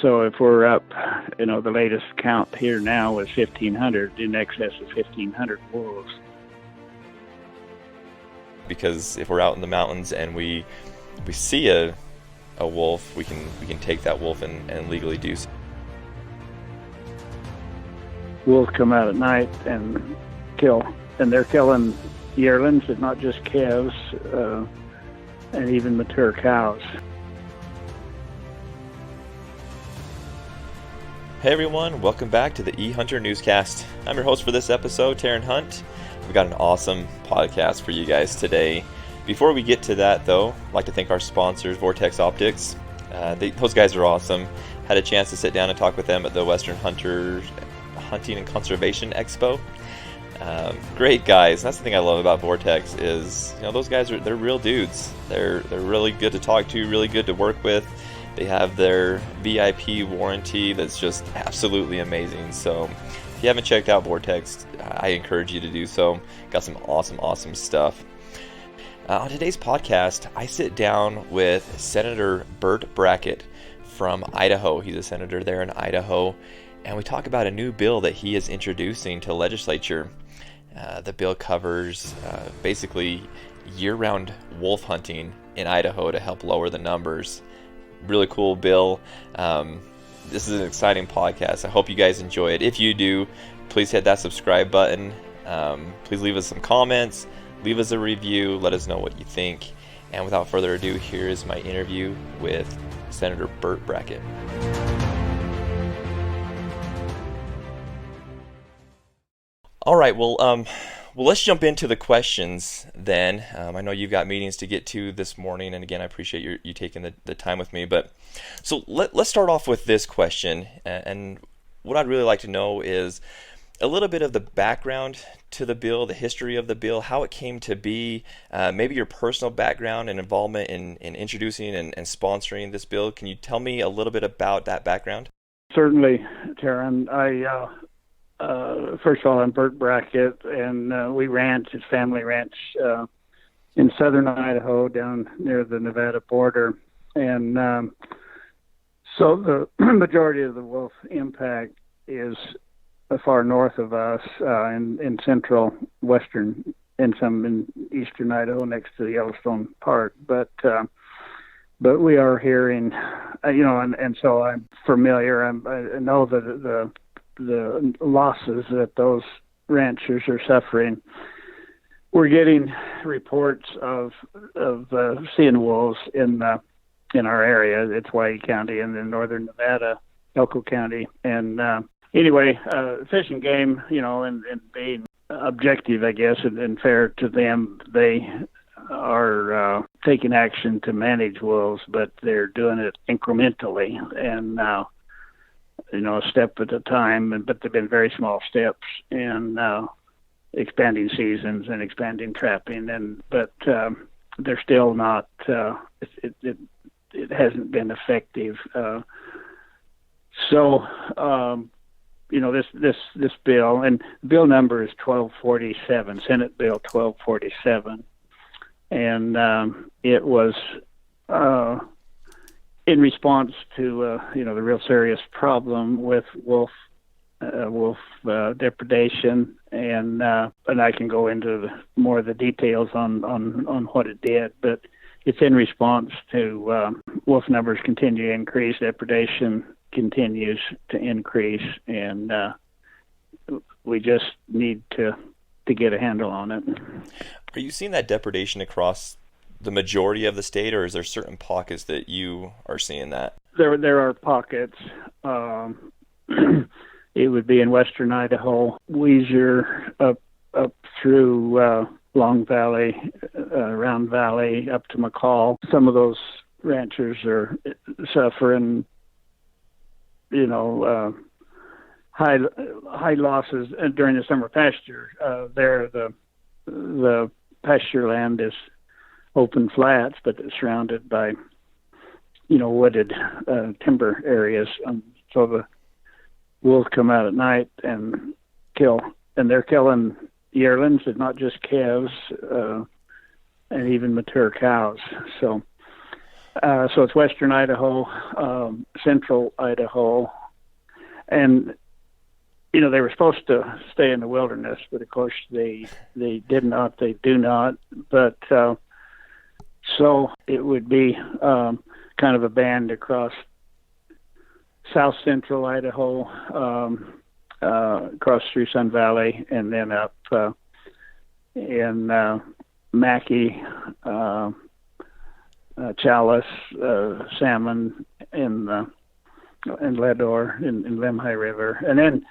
So if we're up, the latest count here now was 1,500, in excess of 1,500 wolves. Because if we're out in the mountains and we see a wolf, we can take that wolf and legally do so. Wolves come out at night and kill, and they're killing yearlings and not just calves, and even mature cows. Hey everyone, welcome back to the eHunter Newscast. I'm your host for this episode, Taryn Hunt. We've got an awesome podcast for you guys today. Before we get to that though, I'd like to thank our sponsors, Vortex Optics. Those guys are awesome. Had a chance to sit down and talk with them at the Western Hunting and Conservation Expo. Great guys. That's the thing I love about Vortex is, those guys they're real dudes. They're really good to talk to, really good to work with. They have their VIP warranty that's just absolutely amazing. So if you haven't checked out Vortex, I encourage you to do so. Got some awesome stuff. On today's podcast, I sit down with Senator Burt Brackett from Idaho. He's a senator there in Idaho. And we talk about a new bill that he is introducing to legislature. The bill covers basically year-round wolf hunting in Idaho to help lower the numbers. Really cool bill. This is an exciting podcast. I hope you guys enjoy it. If you do, please hit that subscribe button. Please leave us some comments. Leave us a review. Let us know what you think. And without further ado, here is my interview with Senator Burt Brackett. All right, well, let's jump into the questions then. I know you've got meetings to get to this morning, and again, I appreciate you taking the time with me. But so let's start off with this question, and what I'd really like to know is a little bit of the background to the bill, the history of the bill, how it came to be, maybe your personal background and involvement in introducing and sponsoring this bill. Can you tell me a little bit about that background? Certainly, Taryn. First of all, I'm Burt Brackett, and we ranch, it's family ranch, in southern Idaho down near the Nevada border. And so the majority of the wolf impact is far north of us, in central, western, and some in eastern Idaho next to the Yellowstone Park. But we are hearing, and so I'm familiar. I know that the losses that those ranchers are suffering. We're getting reports of seeing wolves in our area. It's Hawaii County and then northern Nevada, Elko County. And anyway, Fish and Game, and being objective, I guess, and fair to them, they are taking action to manage wolves, but they're doing it incrementally and a step at a time, but they've been very small steps in expanding seasons and expanding trapping, but they're still not. It hasn't been effective. This bill, and bill number is 1247, Senate Bill 1247, and it was in response to the real serious problem with wolf depredation, and I can go into more of the details on what it did, but it's in response to wolf numbers continue to increase, depredation continues to increase, and we just need to get a handle on it. Are you seeing that depredation across the majority of the state, or is there certain pockets that you are seeing that? There are pockets. It would be in western Idaho, Weiser, up through Long Valley, Round Valley, up to McCall. Some of those ranchers are suffering, high losses during the summer pasture. There, the pasture land is open flats, but it's surrounded by, wooded timber areas. So the wolves come out at night and kill, and they're killing yearlings and not just calves, and even mature cows. So So it's western Idaho, central Idaho, and they were supposed to stay in the wilderness, but of course they did not. They do not. But so it would be kind of a band across south central Idaho, across through Sun Valley, and then up in Mackay, Chalice, Salmon, and Ledor in Lemhi River, and then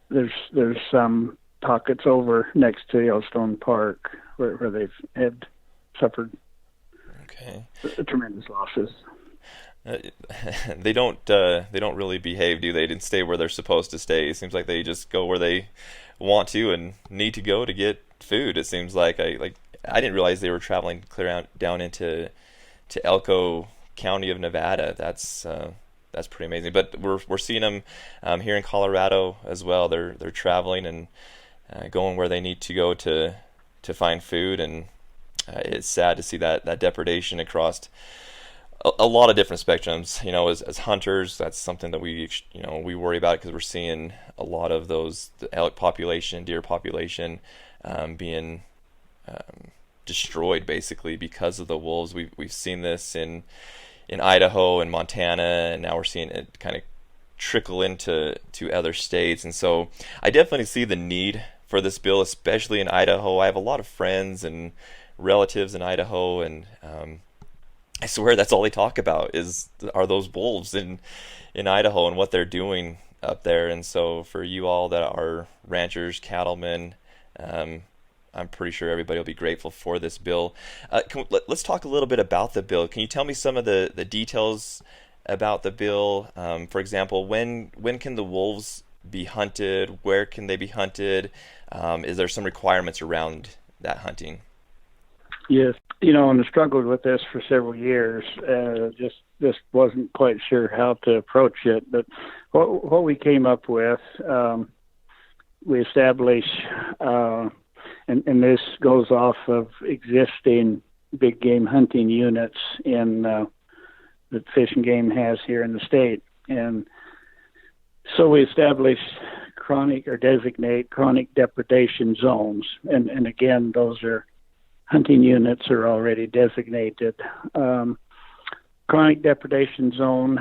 there's some pockets over next to Yellowstone Park where they've had suffered tremendous losses. They don't really behave, do they? They didn't stay where they're supposed to stay. It seems like they just go where they want to and need to go to get food. It seems like I didn't realize they were traveling clear out down into Elko County of Nevada. That's pretty amazing. But we're seeing them here in Colorado as well. They're traveling and going where they need to go to find food, and it's sad to see that depredation across a lot of different spectrums. As hunters, that's something that we worry about, because we're seeing a lot of the elk population, deer population being destroyed basically because of the wolves. We've seen this in Idaho and Montana, and now we're seeing it kind of trickle into other states. And so I definitely see the need for this bill, especially in Idaho. I have a lot of friends and relatives in Idaho, and I swear that's all they talk about are those wolves in Idaho and what they're doing up there. And so for you all that are ranchers, cattlemen, I'm pretty sure everybody will be grateful for this bill. Let's talk a little bit about the bill. Can you tell me some of the details about the bill? For example, when can the wolves be hunted? Where can they be hunted? Is there some requirements around that hunting? Yes, and I struggled with this for several years. Just wasn't quite sure how to approach it. But what we came up with, we established, and this goes off of existing big game hunting units that Fish and Game has here in the state. And so we established designate chronic depredation zones. And again, those are hunting units are already designated. Chronic depredation zone,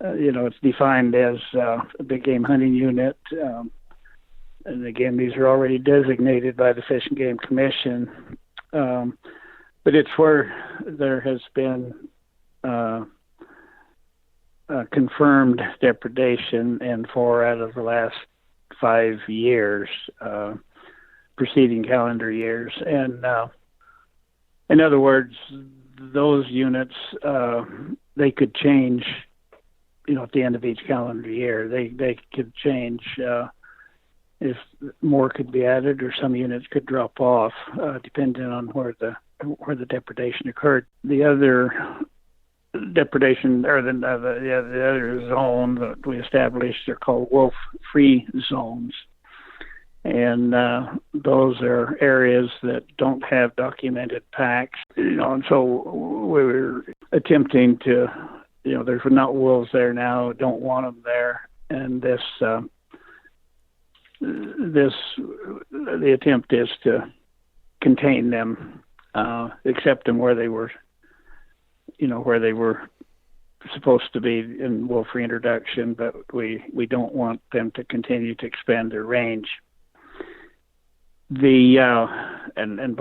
it's defined as a big game hunting unit. And again, these are already designated by the Fish and Game Commission. But it's where there has been confirmed depredation in 4 out of the last 5 years, preceding calendar years. And in other words, those units, they could change, at the end of each calendar year. They could change if more could be added, or some units could drop off, depending on where the depredation occurred. The other depredation, or the other zone that we established, are called wolf-free zones. And those are areas that don't have documented packs, and so we were attempting to, there's not wolves there now, don't want them there, and the attempt is to contain them, accept them where they were supposed to be in wolf reintroduction, but we don't want them to continue to expand their range. And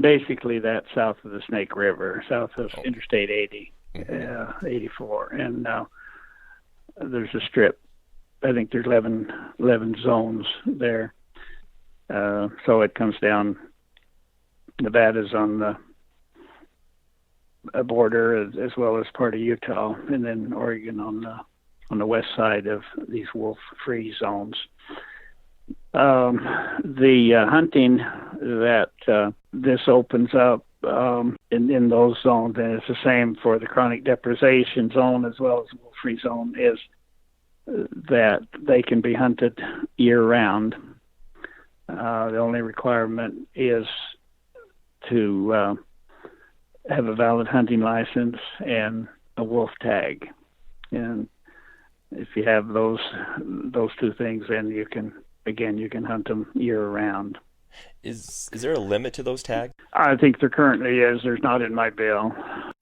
basically that's south of the Snake River, south of Interstate 80, 84, and there's a strip. I think there's 11 zones there. So it comes down. Nevada's on the border, as well as part of Utah, and then Oregon on the west side of these wolf-free zones. The hunting that this opens up in those zones, and it's the same for the chronic depredation zone as well as the wolf-free zone, is that they can be hunted year-round. The only requirement is to have a valid hunting license and a wolf tag. And if you have those two things, then you can hunt them year round. Is there a limit to those tags? I think there currently is. There's not in my bill.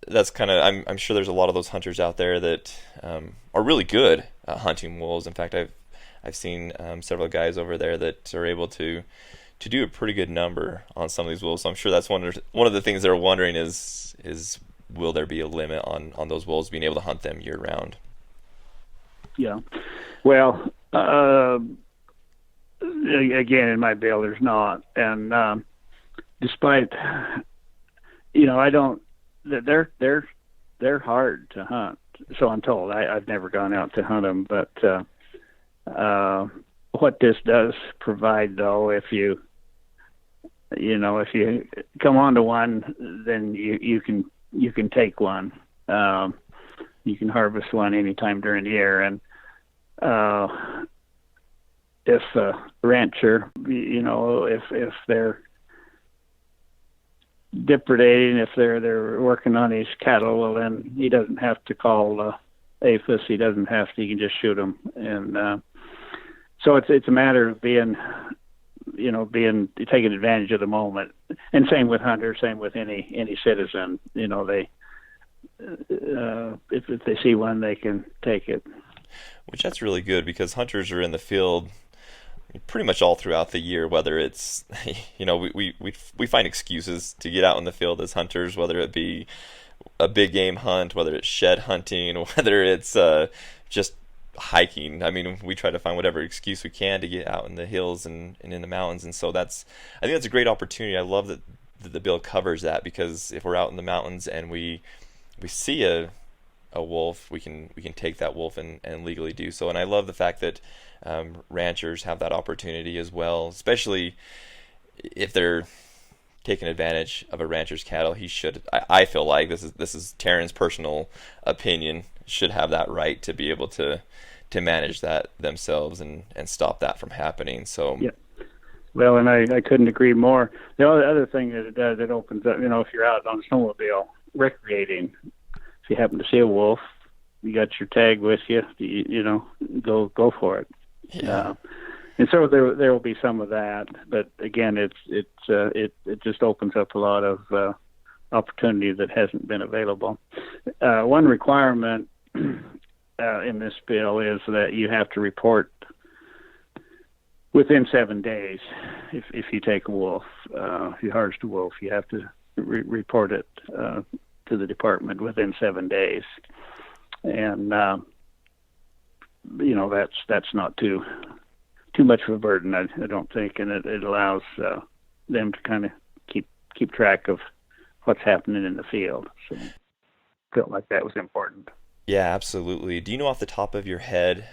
That's kind of I'm sure there's a lot of those hunters out there that are really good at hunting wolves. In fact, I've seen several guys over there that are able to do a pretty good number on some of these wolves. So I'm sure that's one of the things they're wondering is will there be a limit on those wolves being able to hunt them year round? Yeah. Well, again, in my bill, there's not. And despite, I don't. They're hard to hunt. So I'm told. I've never gone out to hunt them, but what this does provide, though, if you come onto one, then you can take one. You can harvest one anytime during the year, and if a rancher, if they're depredating, if they're working on his cattle, well, then he doesn't have to call APHIS. He doesn't have to. He can just shoot them, and so it's a matter of being taking advantage of the moment. And same with hunters, same with any citizen. If they see one, they can take it. Which that's really good, because hunters are in the field pretty much all throughout the year, whether it's we find excuses to get out in the field as hunters, whether it be a big game hunt, whether it's shed hunting, whether it's just hiking. I mean, we try to find whatever excuse we can to get out in the hills and in the mountains. And so I think that's a great opportunity. I love that the bill covers that, because if we're out in the mountains and we see a wolf, we can take that wolf and legally do so. And I love the fact that ranchers have that opportunity as well, especially if they're taking advantage of a rancher's cattle. He should, I feel like, this is Taryn's personal opinion, should have that right to be able to manage that themselves and stop that from happening. So yeah. Well, and I couldn't agree more. The other thing that it does, it opens up, if you're out on a snowmobile recreating, if you happen to see a wolf, you got your tag with you, go for it. Yeah. And so there will be some of that, but again, it just opens up a lot of opportunity that hasn't been available. One requirement in this bill is that you have to report within 7 days. If you take a wolf, if you harvest a wolf, you have to report it to the department within 7 days, and that's not too much of a burden, I don't think, and it allows them to kind of keep track of what's happening in the field. So I felt like that was important. Yeah, absolutely. Do you know off the top of your head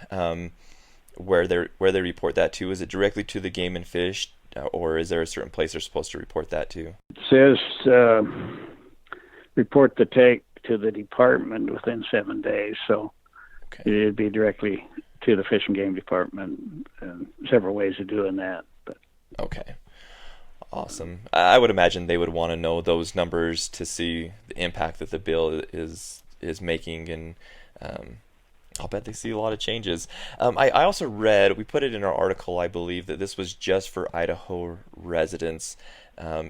where they report that to? Is it directly to the Game and Fish, or is there a certain place they're supposed to report that to? It says report the take to the department within 7 days, so okay. It'd be directly to the Fish and Game Department, and several ways of doing that. But. Okay. Awesome. I would imagine they would want to know those numbers to see the impact that the bill is making, and I'll bet they see a lot of changes. I also read, we put it in our article, I believe, that this was just for Idaho residents.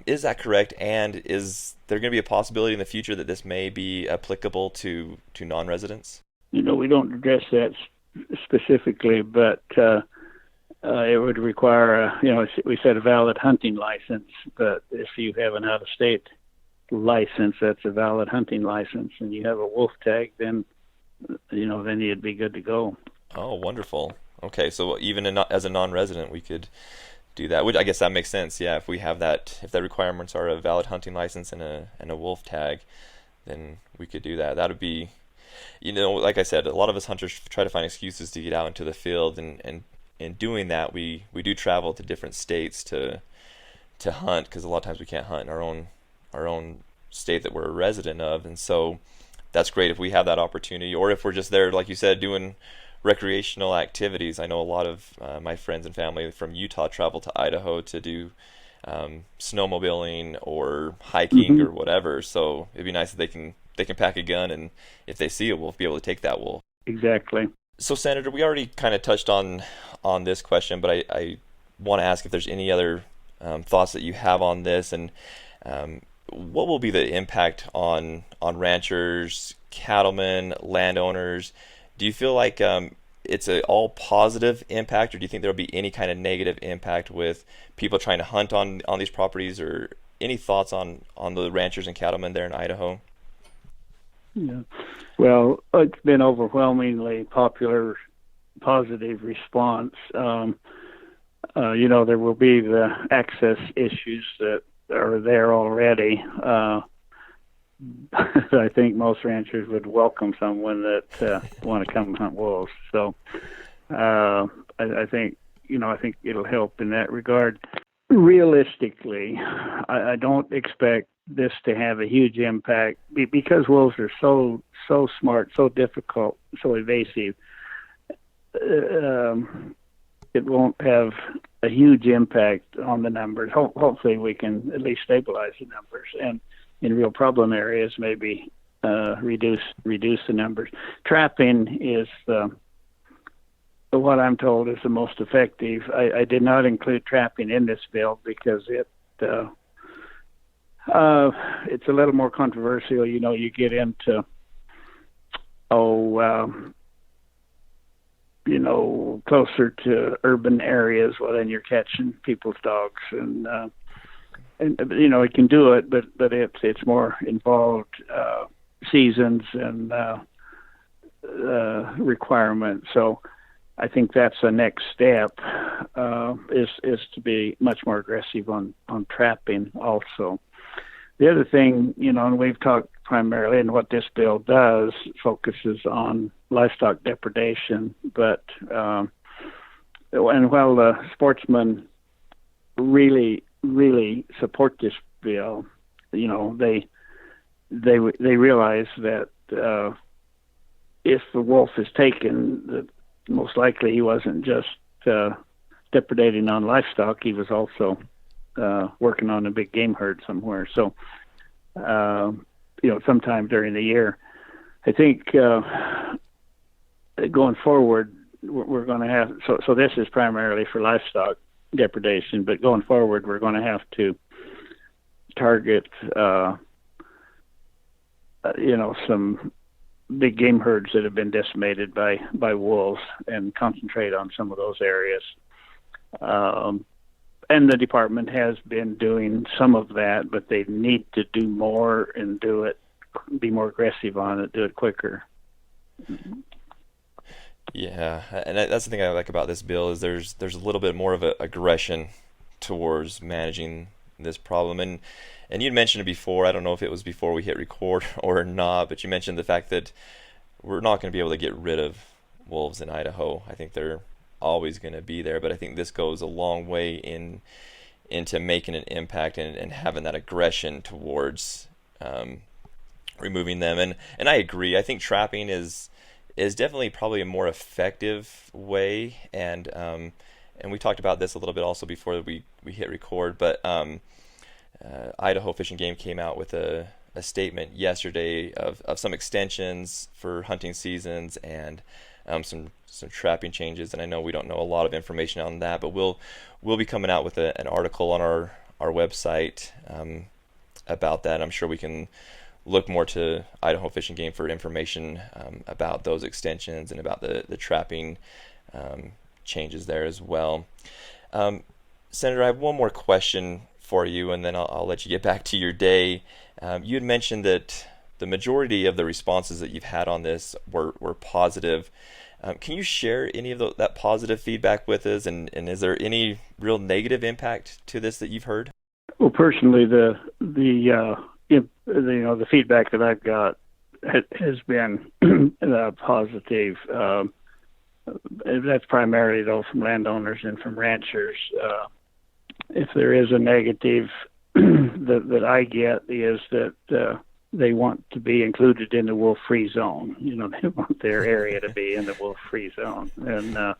Is that correct? And is there going to be a possibility in the future that this may be applicable to non-residents? We don't address that specifically, but it would require, we said a valid hunting license, but if you have an out-of-state license, that's a valid hunting license, and you have a wolf tag, then you'd be good to go. Oh, wonderful. Okay, so even as a non-resident, we could do that. Which I guess that makes sense. Yeah, if we have that, if the requirements are a valid hunting license and a wolf tag, then we could do that. That would be, like I said, a lot of us hunters try to find excuses to get out into the field, and in doing that, we do travel to different states to hunt, because a lot of times we can't hunt in our own state that we're a resident of, and so that's great if we have that opportunity, or if we're just there, like you said, doing recreational activities. I know a lot of my friends and family from Utah travel to Idaho to do snowmobiling or hiking or whatever. So it'd be nice if they can pack a gun, and if they see it, we'll be able to take that wolf. Exactly. So, Senator, we already kind of touched on this question, but I want to ask if there's any other thoughts that you have on this, and what will be the impact on ranchers, cattlemen, landowners? Do you feel like it's a all positive impact, or do you think there'll be any kind of negative impact with people trying to hunt on these properties, or any thoughts on the ranchers and cattlemen there in Idaho? Yeah. Well, it's been overwhelmingly positive response. There will be the access issues that are there already. I think most ranchers would welcome someone that want to come hunt wolves. So I think it'll help in that regard. Realistically, I don't expect this to have a huge impact because wolves are so smart, so difficult, so evasive. It won't have a huge impact on the numbers. Hopefully we can at least stabilize the numbers, and in real problem areas maybe reduce the numbers. Trapping is what I'm told is the most effective. I did not include trapping in this bill because it's a little more controversial. You get into closer to urban areas, well, then you're catching people's dogs, and it can do it, but it's more involved seasons and requirements. So I think that's the next step, is to be much more aggressive on trapping also. The other thing, and we've talked primarily, and what this bill does focuses on livestock depredation, but and while the sportsmen really support this bill, they realize that if the wolf is taken, that most likely he wasn't just depredating on livestock; he was also working on a big game herd somewhere. So, sometime during the year, I think going forward, we're going to have. So this is primarily for livestock depredation, but going forward, we're going to have to target, some big game herds that have been decimated by wolves, and concentrate on some of those areas. And the department has been doing some of that, but they need to do more and be more aggressive on it, do it quicker. Yeah, and that's the thing I like about this bill is there's a little bit more of a aggression towards managing this problem. And you'd mentioned it before. I don't know if it was before we hit record or not, but you mentioned the fact that we're not going to be able to get rid of wolves in Idaho. I think they're always going to be there, but I think this goes a long way into making an impact and having that aggression towards removing them. And I agree. I think trapping is definitely probably a more effective way, and we talked about this a little bit also before we hit record, but Idaho Fish and Game came out with a statement yesterday of some extensions for hunting seasons and some trapping changes, and I know we don't know a lot of information on that, but we'll be coming out with an article on our website about that. I'm sure we can look more to Idaho Fish and Game for information about those extensions and about the trapping changes there as well. Senator, I have one more question for you, and then I'll let you get back to your day. You had mentioned that the majority of the responses that you've had on this were positive. Can you share any of that positive feedback with us, and is there any real negative impact to this that you've heard? Well, personally, the feedback that I've got has been positive. That's primarily though from landowners and from ranchers. If there is a negative that I get is that they want to be included in the wolf-free zone. They want their area to be in the wolf-free zone, and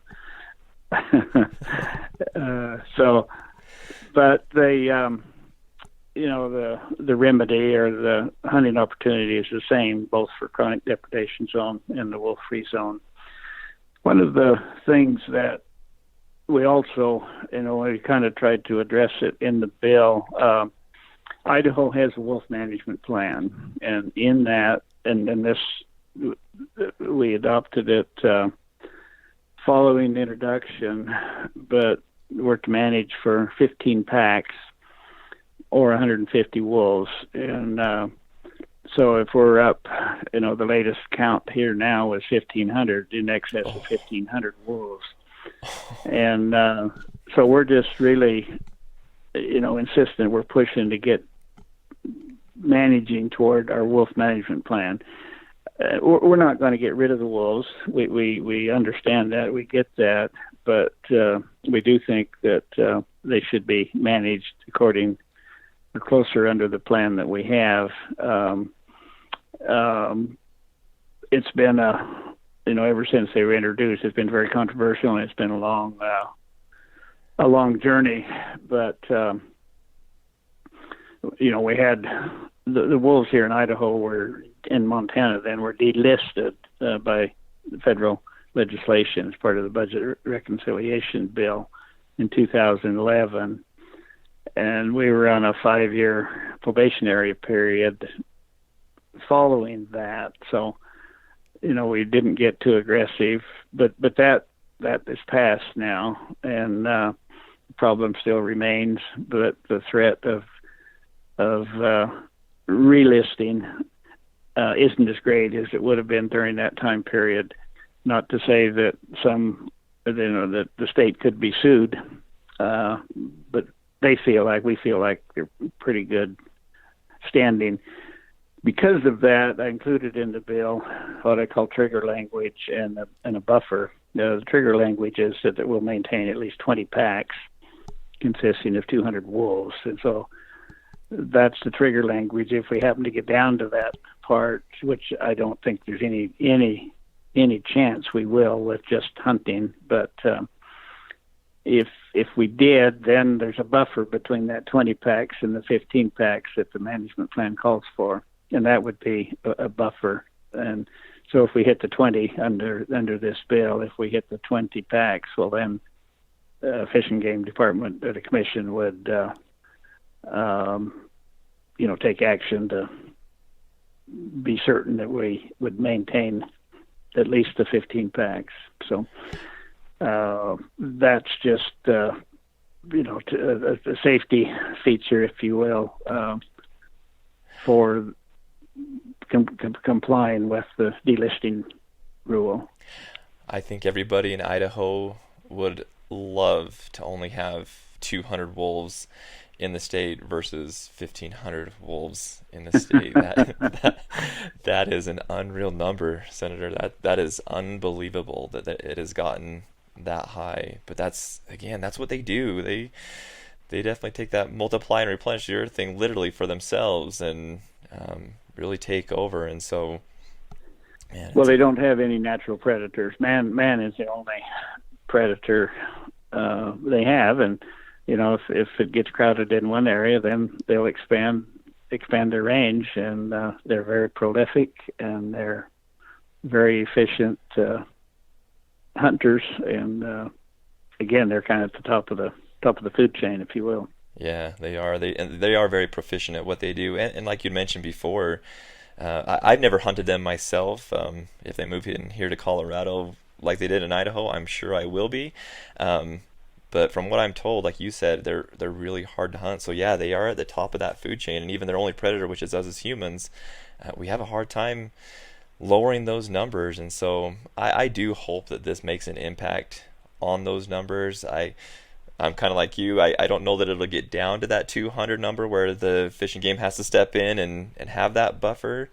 so but they, the remedy or the hunting opportunity is the same, both for chronic depredation zone and the wolf-free zone. One of the things that we also, we kind of tried to address it in the bill. Idaho has a wolf management plan, and in that, and this, we adopted it following introduction, but we're to manage for 15 packs or 150 wolves. And so if we're up, the latest count here now is 1,500, in excess of 1,500 wolves. And so we're just really, insistent, we're pushing to get managing toward our wolf management plan. We're not going to get rid of the wolves. We understand that, we get that, but we do think that they should be managed according or closer under the plan that we have. It's been ever since they were introduced, it's been very controversial, and it's been a long journey. But we had the wolves here in Idaho were in Montana then were delisted by the federal legislation as part of the budget reconciliation bill in 2011, and we were on a 5-year probationary period following that. So we didn't get too aggressive, but that is past now, and the problem still remains. But the threat of relisting isn't as great as it would have been during that time period. Not to say that that the state could be sued, but we feel like they're pretty good standing. Because of that, I included in the bill what I call trigger language and a buffer. The trigger language is that it will maintain at least 20 packs consisting of 200 wolves. And so that's the trigger language. If we happen to get down to that part, which I don't think there's any chance we will with just hunting, but if we did, then there's a buffer between that 20 packs and the 15 packs that the management plan calls for, and that would be a buffer. And so if we hit the 20 under this bill, if we hit the 20 packs, well then Fish and Game Department or the Commission would take action to be certain that we would maintain at least the 15 packs. So that's just a safety feature, if you will, for complying with the delisting rule. I think everybody in Idaho would love to only have 200 wolves in the state versus 1,500 wolves in the state. that is an unreal number, Senator. That is unbelievable that it has gotten that high. But that's what they do. They definitely take that multiply and replenish the earth thing literally for themselves and really take over. And so, well, they don't have any natural predators. Man is the only predator they have, and if it gets crowded in one area, then they'll expand their range, and they're very prolific and they're very efficient hunters, and again, they're kind of at the top of the food chain, if you will. Yeah, they are. They are very proficient at what they do, and like you mentioned before, I've never hunted them myself. If they move in here to Colorado like they did in Idaho, I'm sure I will be. But from what I'm told, like you said, they're really hard to hunt. So yeah, they are at the top of that food chain, and even their only predator, which is us as humans, we have a hard time lowering those numbers. And so I do hope that this makes an impact on those numbers. I'm kind of like you. I don't know that it'll get down to that 200 number where the Fish and Game has to step in and have that buffer.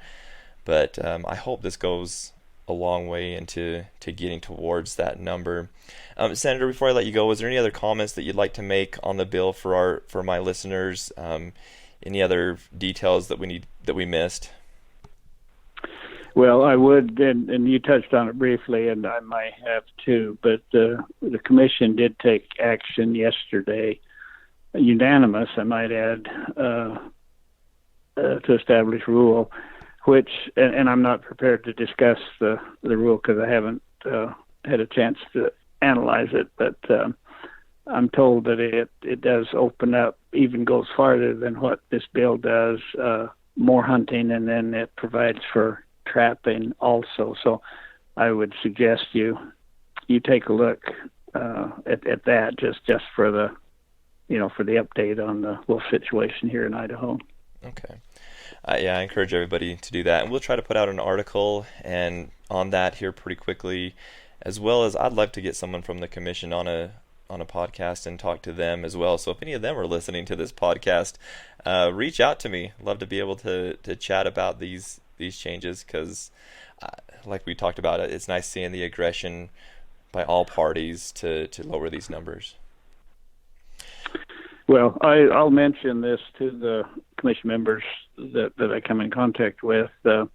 But I hope this goes a long way into getting towards that number. Senator, before I let you go, was there any other comments that you'd like to make on the bill for my listeners? Any other details that we missed? Well, I would, and you touched on it briefly, and I might have too, but the Commission did take action yesterday unanimous, I might add, to establish rule, which, and I'm not prepared to discuss the rule because I haven't had a chance to analyze it, but I'm told that it does open up, even goes farther than what this bill does, more hunting, and then it provides for trapping also. So I would suggest you take a look at that just for the for the update on the wolf situation here in Idaho. Okay. Yeah, I encourage everybody to do that, and we'll try to put out an article and on that here pretty quickly, as well as I'd love to get someone from the commission on a podcast and talk to them as well. So if any of them are listening to this podcast, reach out to me. Love to be able to chat about these changes, because like we talked about, it's nice seeing the aggression by all parties to lower these numbers. Well, I'll mention this to the commission members that I come in contact with. The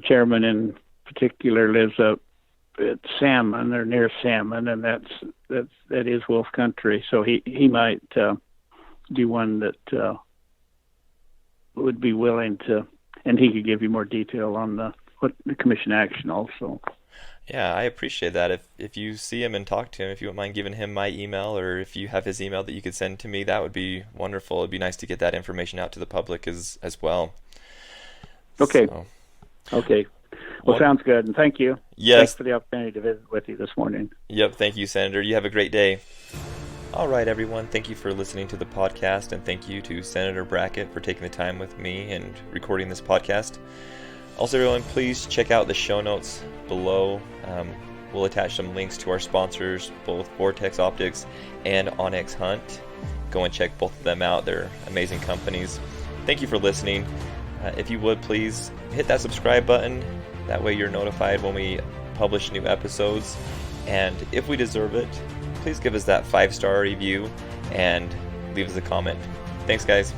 chairman in particular lives up at Salmon, or near Salmon, and that is wolf country. So he might do one that would be willing to, and he could give you more detail on what the commission action also. Yeah, I appreciate that. If you see him and talk to him, if you wouldn't mind giving him my email, or if you have his email that you could send to me, that would be wonderful. It'd be nice to get that information out to the public as well. Okay. Okay. Well, sounds good, and thank you. Yes. Thanks for the opportunity to visit with you this morning. Yep, thank you, Senator. You have a great day. All right, everyone. Thank you for listening to the podcast, and thank you to Senator Brackett for taking the time with me and recording this podcast. Also, everyone, please check out the show notes below. We'll attach some links to our sponsors, both Vortex Optics and Onyx Hunt. Go and check both of them out. They're amazing companies. Thank you for listening. If you would, please hit that subscribe button. That way you're notified when we publish new episodes. And if we deserve it, please give us that 5-star review and leave us a comment. Thanks, guys.